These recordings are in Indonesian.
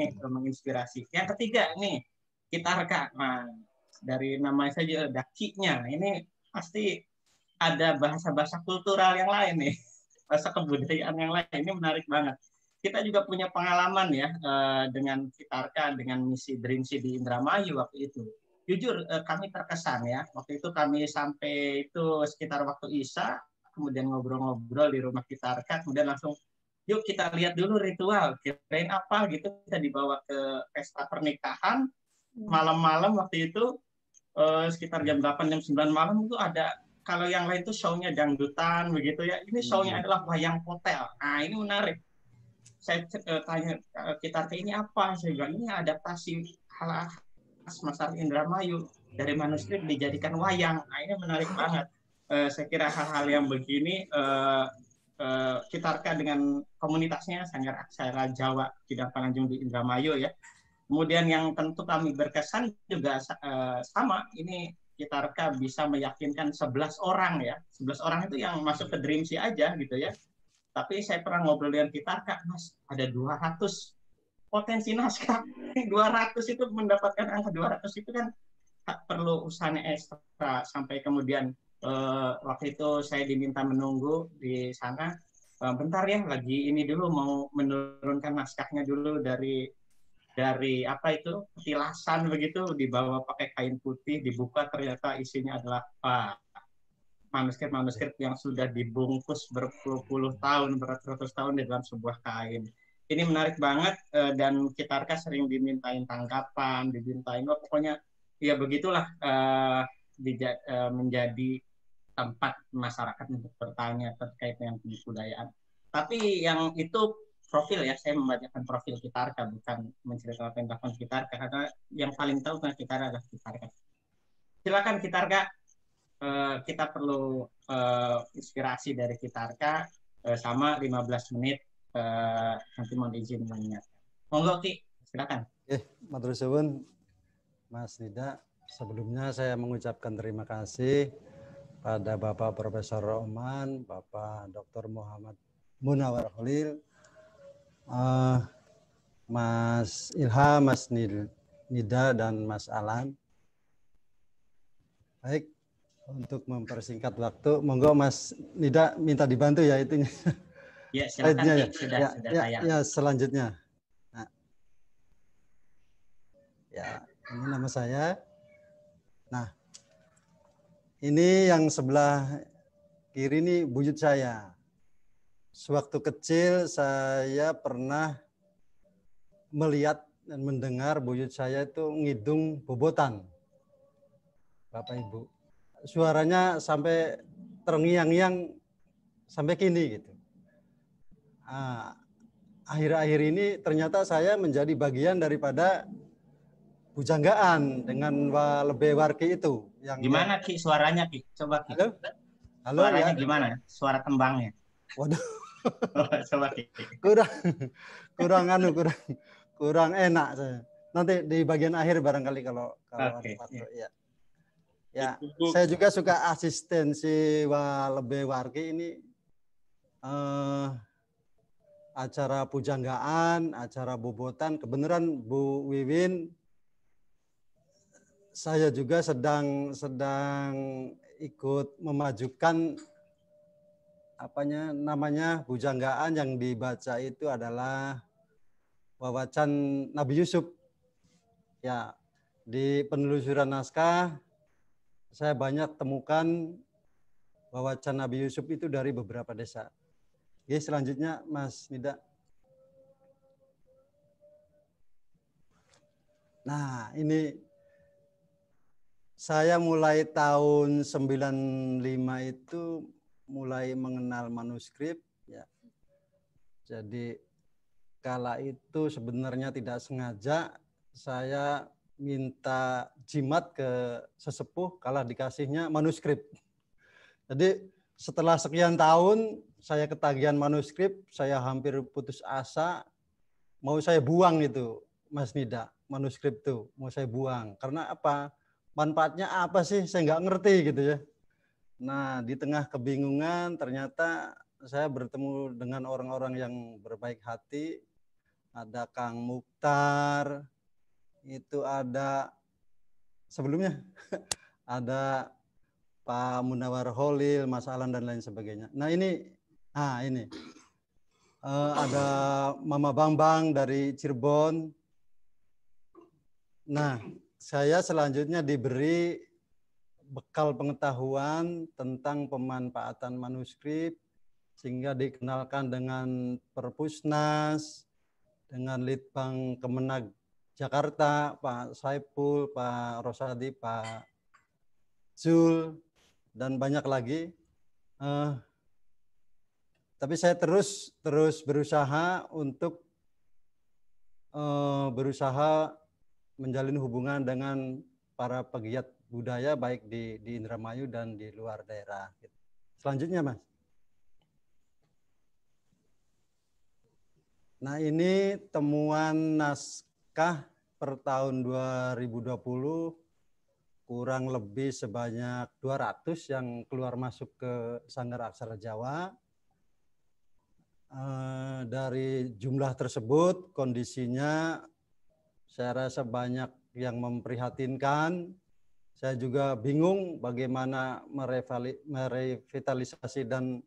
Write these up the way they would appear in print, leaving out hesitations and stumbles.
ini menginspirasi. Yang ketiga nih, Kitarka. Nah, dari nama saja ada ki-nya. Ini pasti ada bahasa-bahasa kultural yang lain nih, bahasa kebudayaan yang lain. Ini menarik banget. Kita juga punya pengalaman ya dengan Kitarka, dengan misi Dreamsi di Indramayu waktu itu. Jujur kami terkesan ya. Waktu itu kami sampai itu sekitar waktu Isya, kemudian ngobrol-ngobrol di rumah Kitarka, kemudian langsung yuk kita lihat dulu ritual, kirain apa gitu, kita dibawa ke pesta pernikahan malam-malam waktu itu sekitar jam 8 jam 9 malam itu ada, kalau yang lain itu show-nya dangdutan begitu ya, ini show-nya adalah wayang potel. Nah ini menarik. Saya tanya kita ini apa, saya bilang ini adaptasi hal khas masyarakat Indramayu dari manuskrip dijadikan wayang. Nah ini menarik banget. Saya kira hal-hal yang begini Kitarka dengan komunitasnya Sanggar Aksara Jawa Kidang Pananjung di Indramayu ya. Kemudian yang tentu kami berkesan juga sama, ini Kitarka bisa meyakinkan 11 orang ya. 11 orang itu yang masuk ke Dreamsi aja gitu ya. Tapi saya pernah ngobrol dengan Kitarka, Mas, ada 200 potensi naskah. 200 itu mendapatkan angka 200 itu kan perlu usahanya ekstra. Sampai kemudian waktu itu saya diminta menunggu di sana, bentar ya, lagi ini dulu mau menurunkan naskahnya dulu dari apa itu petilasan begitu, dibawa pakai kain putih, dibuka ternyata isinya adalah manuskrip yang sudah dibungkus berpuluh-puluh tahun, beratus-ratus tahun di dalam sebuah kain. Ini menarik banget dan Kitarka sering dimintain tanggapan, dimintain pokoknya ya begitulah menjadi tempat masyarakat untuk bertanya terkait dengan kebudayaan. Tapi yang itu profil ya, saya membacakan profil Kitarka, bukan menceritakan tentang Kitarka, karena yang paling tahu tentang Kitarka adalah Kitarka. Silakan Kitarka, kita perlu inspirasi dari Kitarka sama 15 menit nanti mohon izin mengingatkan. Monggo Ki, silakan. Matur suwun Mas Nida. Sebelumnya saya mengucapkan terima kasih pada Bapak Profesor Oman, Bapak Dr. Muhammad Munawar Khalil, Mas Ilham, Mas Nida, dan Mas Alan. Baik, untuk mempersingkat waktu, monggo Mas Nida minta dibantu ya itunya. Ya, silakan ya. Sudah tayang. Ya, selanjutnya. Nah, ya, ini nama saya. Nah, ini yang sebelah kiri ini buyut saya. Sewaktu kecil saya pernah melihat dan mendengar buyut saya itu ngidung bobotan. Bapak Ibu. Suaranya sampai terngiang-ngiang sampai kini gitu. Akhir-akhir ini ternyata saya menjadi bagian daripada pujanggaan dengan Lebih Warki itu. Gimana Ki suaranya Ki? Coba Ki. Halo suaranya ya. Gimana? Suara tembangnya. Waduh. Coba Ki. kurang enak saya. Nanti di bagian akhir barangkali kalau ada waktu ya. Ya, saya juga suka asistensi Lebih Warki ini acara pujanggaan, acara bobotan. Kebenaran Bu Wiwin, saya juga sedang ikut memajukan namanya pujanggaan yang dibaca itu adalah Wawacan Nabi Yusuf. Ya, di penelusuran naskah saya banyak temukan Wawacan Nabi Yusuf itu dari beberapa desa. Oke, selanjutnya Mas Nida. Nah, ini saya mulai tahun 95 itu mulai mengenal manuskrip ya. Jadi kala itu sebenarnya tidak sengaja saya minta jimat ke sesepuh, kala dikasihnya manuskrip. Jadi setelah sekian tahun saya ketagihan manuskrip, saya hampir putus asa, mau saya buang itu Mas Nida, manuskrip itu mau saya buang. Karena apa? Manfaatnya apa sih? Saya nggak ngerti gitu ya. Nah, di tengah kebingungan ternyata saya bertemu dengan orang-orang yang berbaik hati. ada Kang Mukhtar, itu ada sebelumnya ada Pak Munawar Holil, Mas Alan dan lain sebagainya. Nah ini ada Mama Bambang dari Cirebon. Nah, saya selanjutnya diberi bekal pengetahuan tentang pemanfaatan manuskrip sehingga dikenalkan dengan Perpusnas, dengan Litbang Kemenag Jakarta, Pak Saipul, Pak Rosadi, Pak Zul, dan banyak lagi. Tapi saya terus berusaha untuk berusaha menjalin hubungan dengan para pegiat budaya baik di Indramayu dan di luar daerah. Selanjutnya, Mas. Nah, ini temuan naskah per tahun 2020 kurang lebih sebanyak 200 yang keluar masuk ke Sanggar Aksara Jawa. Dari jumlah tersebut kondisinya saya rasa banyak yang memprihatinkan. Saya juga bingung bagaimana merevitalisasi dan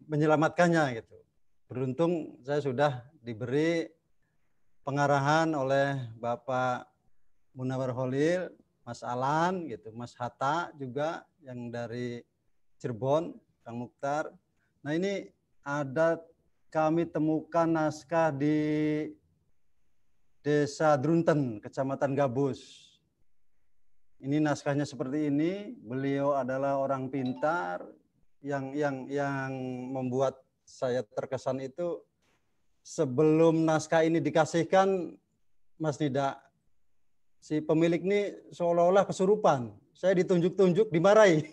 menyelamatkannya gitu. Beruntung saya sudah diberi pengarahan oleh Bapak Munawar Holil, Mas Alan gitu, Mas Hatta juga yang dari Cirebon, Kang Mukhtar. Nah, ini ada kami temukan naskah di Desa Drunten, Kecamatan Gabus. Ini naskahnya seperti ini. Beliau adalah orang pintar yang membuat saya terkesan itu sebelum naskah ini dikasihkan, Mas Nida, si pemilik ini seolah-olah kesurupan. Saya ditunjuk-tunjuk, dimarahi.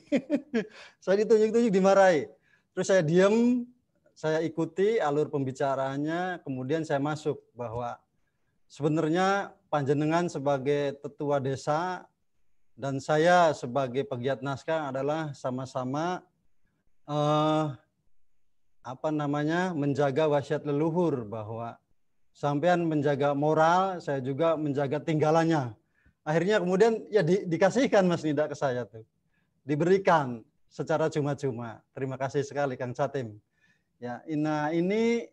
Saya ditunjuk-tunjuk, dimarahi. Terus saya diam, saya ikuti alur pembicaraannya, kemudian saya masuk bahwa sebenarnya panjenengan sebagai tetua desa dan saya sebagai pegiat naskah adalah sama-sama menjaga wasiat leluhur, bahwa sampean menjaga moral, saya juga menjaga tinggalannya. Akhirnya kemudian ya dikasihkan Mas Nida ke saya tuh. Diberikan secara cuma-cuma. Terima kasih sekali Kang Catim. Ya, ini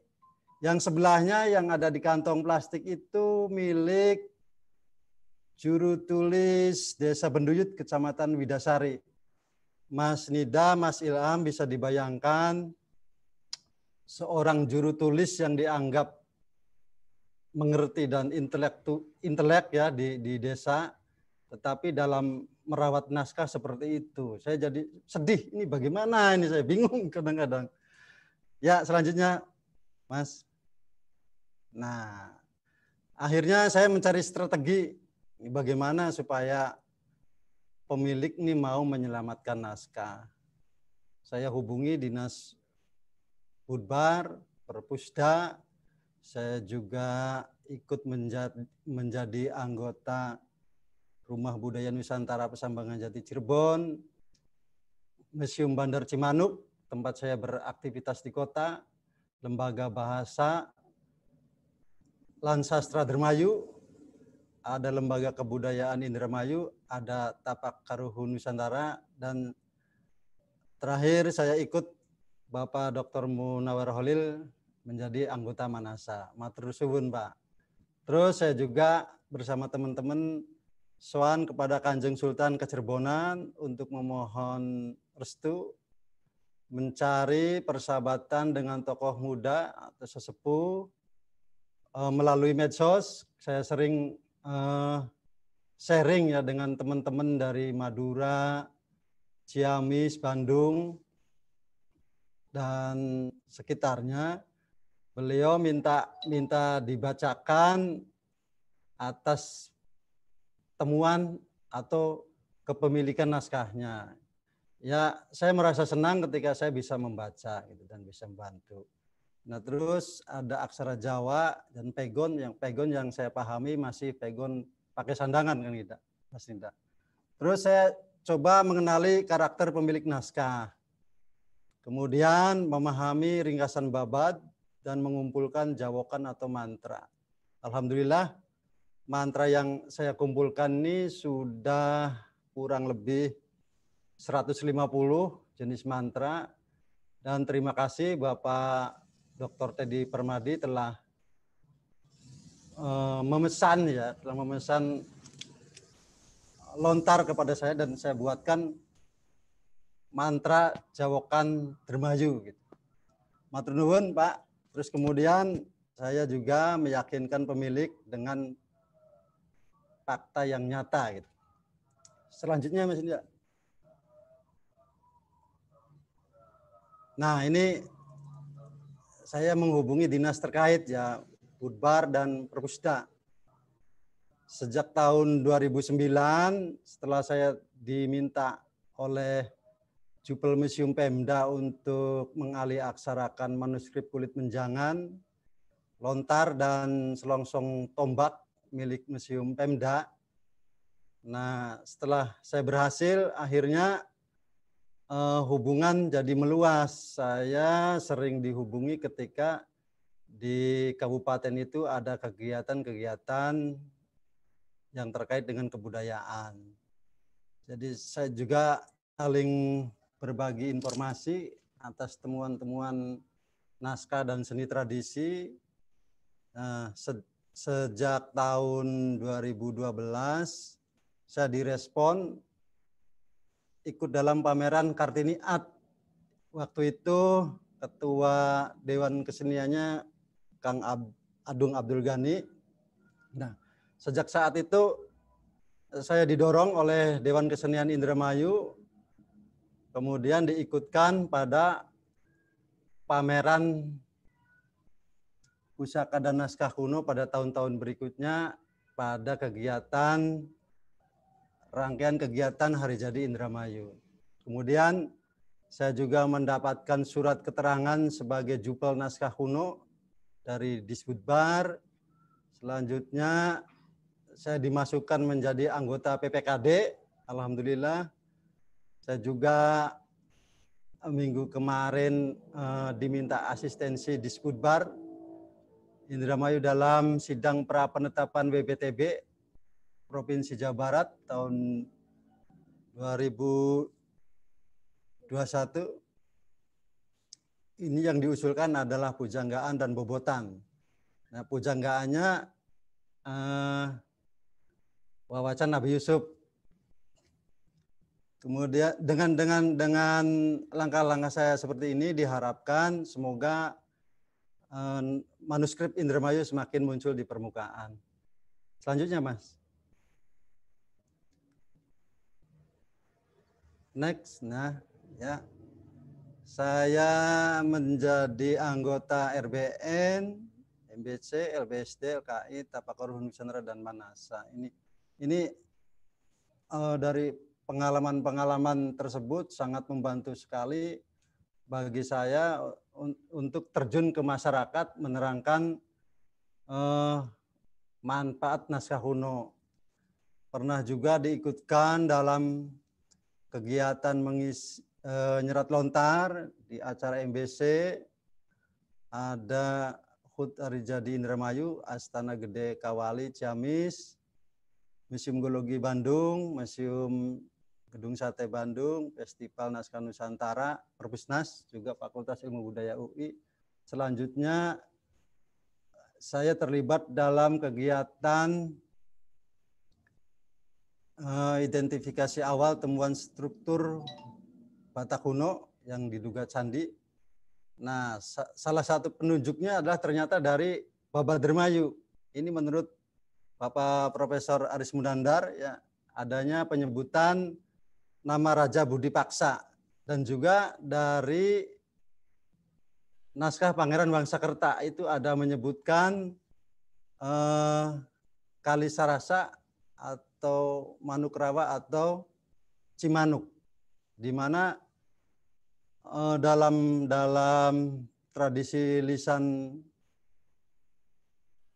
yang sebelahnya yang ada di kantong plastik itu milik juru tulis Desa Benduyut, Kecamatan Widasari. Mas Nida, Mas Ilham bisa dibayangkan seorang juru tulis yang dianggap mengerti dan intelek ya di desa, tetapi dalam merawat naskah seperti itu. Saya jadi sedih, ini bagaimana ini, saya bingung kadang-kadang. Ya, selanjutnya Mas. Nah, akhirnya saya mencari strategi bagaimana supaya pemilik ini mau menyelamatkan naskah. Saya hubungi Dinas Budbar, Perpusda, saya juga ikut menjadi anggota Rumah Budaya Nusantara Pesambangan Jati Cirebon, Museum Bandar Cimanuk, tempat saya beraktivitas di kota, Lembaga Bahasa, Lansastra Indramayu, ada Lembaga Kebudayaan Indramayu, ada Tapak Karuhun Nusantara, dan terakhir saya ikut Bapak Dr. Munawar Holil menjadi anggota Manasa. Matur suwun, Pak. Terus saya juga bersama teman-teman sowan kepada Kanjeng Sultan Kecirebonan untuk memohon restu mencari persahabatan dengan tokoh muda atau sesepuh melalui medsos. Saya sering sharing ya dengan teman-teman dari Madura, Ciamis, Bandung, dan sekitarnya. Beliau minta dibacakan atas temuan atau kepemilikan naskahnya. Ya, saya merasa senang ketika saya bisa membaca gitu dan bisa membantu. Nah, terus ada aksara Jawa dan pegon yang saya pahami masih pegon pakai sandangan kan gitu, Mas Ninda. Terus saya coba mengenali karakter pemilik naskah. Kemudian memahami ringkasan babat dan mengumpulkan jawokan atau mantra. Alhamdulillah, mantra yang saya kumpulkan ini sudah kurang lebih 150 jenis mantra, dan terima kasih Bapak Dr. Teddy Permadi telah memesan lontar kepada saya, dan saya buatkan mantra jawokan Dermayu gitu. Matur nuwun Pak. Terus kemudian saya juga meyakinkan pemilik dengan fakta yang nyata gitu. Selanjutnya Mas Indra. Nah, ini saya menghubungi dinas terkait ya, Budbar dan Perpusda. Sejak tahun 2009 setelah saya diminta oleh Jupel Museum Pemda untuk mengalih-aksarakan manuskrip kulit menjangan, lontar dan selongsong tombak milik Museum Pemda. Nah, setelah saya berhasil, akhirnya hubungan jadi meluas. Saya sering dihubungi ketika di kabupaten itu ada kegiatan-kegiatan yang terkait dengan kebudayaan. Jadi saya juga saling berbagi informasi atas temuan-temuan naskah dan seni tradisi. Sejak tahun 2012 saya direspon ikut dalam pameran Kartini Art. Waktu itu ketua Dewan Keseniannya Kang Adung Abdul Ghani. Nah, sejak saat itu saya didorong oleh Dewan Kesenian Indramayu, kemudian diikutkan pada pameran pusaka dan naskah kuno pada tahun-tahun berikutnya pada kegiatan rangkaian kegiatan Hari Jadi Indramayu. Kemudian saya juga mendapatkan surat keterangan sebagai jupel naskah kuno dari Disbudbar. Selanjutnya saya dimasukkan menjadi anggota PPKD. Alhamdulillah. Saya juga minggu kemarin diminta asistensi Disbudbar Indramayu dalam sidang pra penetapan WBTB Provinsi Jawa Barat tahun 2021. Ini yang diusulkan adalah pujanggaan dan bobotan. Nah, pujanggaannya wawacan Nabi Yusuf. Kemudian dengan langkah-langkah saya seperti ini diharapkan semoga manuskrip Indramayu semakin muncul di permukaan. Selanjutnya, Mas. Next, nah ya, saya menjadi anggota RBN, MBC, LBSD, LKI, Tapakur Nusantara dan Manasa. Ini dari pengalaman-pengalaman tersebut sangat membantu sekali bagi saya untuk terjun ke masyarakat menerangkan manfaat naskah kuno. Pernah juga diikutkan dalam kegiatan nyerat lontar di acara MBC, ada HUT Hari Jadi Indramayu, Astana Gede Kawali, Ciamis, Museum Geologi Bandung, Museum Gedung Sate Bandung, Festival Naskah Nusantara, Perpusnas, juga Fakultas Ilmu Budaya UI. Selanjutnya saya terlibat dalam kegiatan identifikasi awal temuan struktur bata kuno yang diduga candi. Nah, salah satu penunjuknya adalah ternyata dari Baba Dermayu. Ini menurut Bapak Profesor Aris Munandar, ya, adanya penyebutan nama Raja Budi Paksa, dan juga dari naskah Pangeran Wangsakerta itu ada menyebutkan Kali Sarasa atau Manukrawa atau Cimanuk, di mana dalam tradisi lisan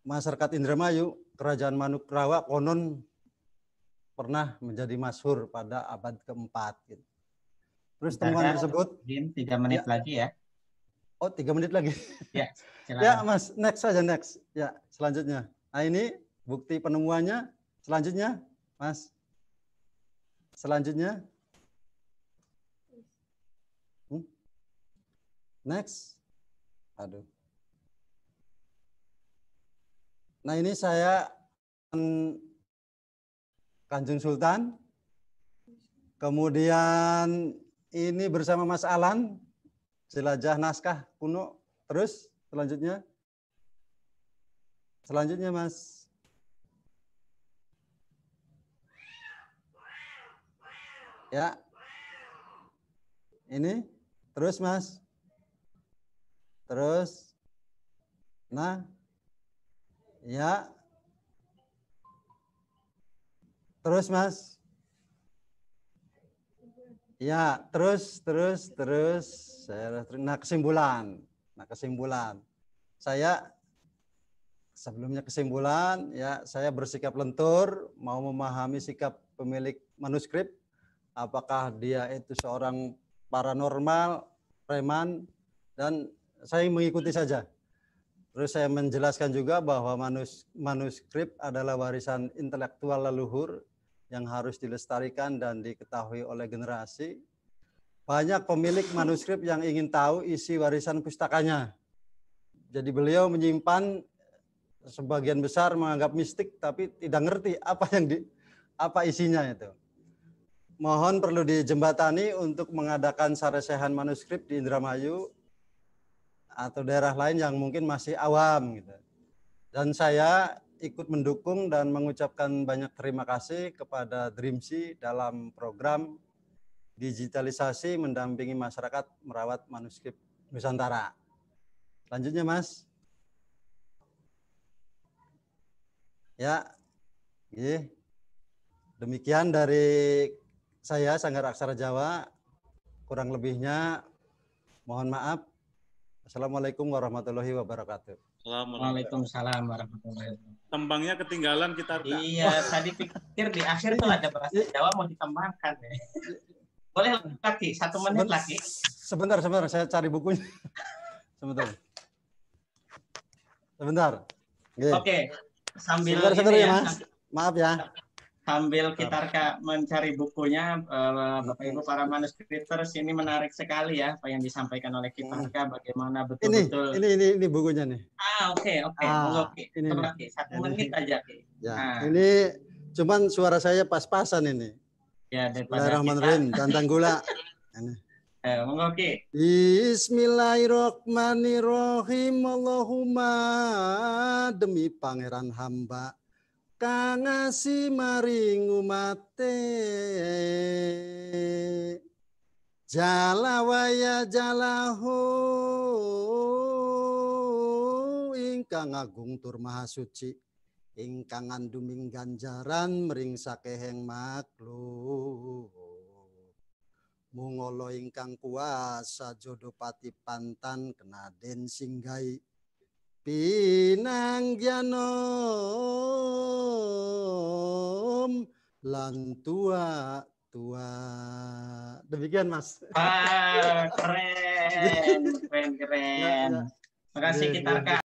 masyarakat Indramayu, Kerajaan Manukrawa konon pernah menjadi masyhur pada abad keempat. Gitu. Terus temuan tersebut, 3 menit ya, lagi ya. Oh, 3 menit lagi. Ya, silakan. Ya, Mas, next saja, next. Ya, selanjutnya. Nah, ini bukti penemuannya. Selanjutnya, Mas. Selanjutnya. Next. Aduh. Nah, ini saya Kanjeng Sultan. Kemudian ini bersama Mas Alan. Jelajah naskah kuno. Terus selanjutnya. Selanjutnya, Mas. Ya. Ini. Terus, Mas. Terus. Nah. Ya. Terus, Mas. Ya, terus. Nah, kesimpulan. Saya sebelumnya kesimpulan, ya, saya bersikap lentur, mau memahami sikap pemilik manuskrip, apakah dia itu seorang paranormal, preman, dan saya mengikuti saja. Terus saya menjelaskan juga bahwa manuskrip adalah warisan intelektual leluhur yang harus dilestarikan dan diketahui oleh generasi. Banyak pemilik manuskrip yang ingin tahu isi warisan pustakanya. Jadi beliau menyimpan sebagian besar menganggap mistik tapi tidak ngerti apa isinya itu. Mohon perlu dijembatani untuk mengadakan saresehan manuskrip di Indramayu atau daerah lain yang mungkin masih awam gitu. Dan saya ikut mendukung dan mengucapkan banyak terima kasih kepada Dreamsi dalam program digitalisasi mendampingi masyarakat merawat manuskrip Nusantara. Lanjutnya, Mas. Ya, demikian dari saya, Sanggar Aksara Jawa. Kurang lebihnya mohon maaf. Assalamualaikum warahmatullahi wabarakatuh. Waalaikumsalam warahmatullahi wabarakatuh. Tembangnya ketinggalan kita. Iya, tadi pikir di akhir tuh ada bahasa Jawa mau ditambahkan. Boleh lagi, 1 menit lagi. Sebentar, saya cari bukunya. Sebentar. Oke, sambil sebentar ini ya, Mas. Maaf ya. Sambil kita mencari bukunya, Bapak Ibu para manuskripters, ini menarik sekali ya apa yang disampaikan oleh kita, bagaimana betul-betul. Ini bukunya nih. Oke. Monggo, coba 1 menit aja. Ya, ini cuman suara saya pas-pasan ini. Ya, Bismillahirrahmanirrahim. Tantang gula. Monggo, Ki. Bismillahirrahmanirrahim. Allahumma demi pangeran hamba kang ngasih maring umate jalawaya jalahu ingkang agung tur maha suci ingkang nganduming ganjaran mring sakeheng makhluk mungolo ingkang kuasa jodopati pantan kenaden singgai pinanggianom lan tua. Demikian, Mas. Keren. Terima kasih kita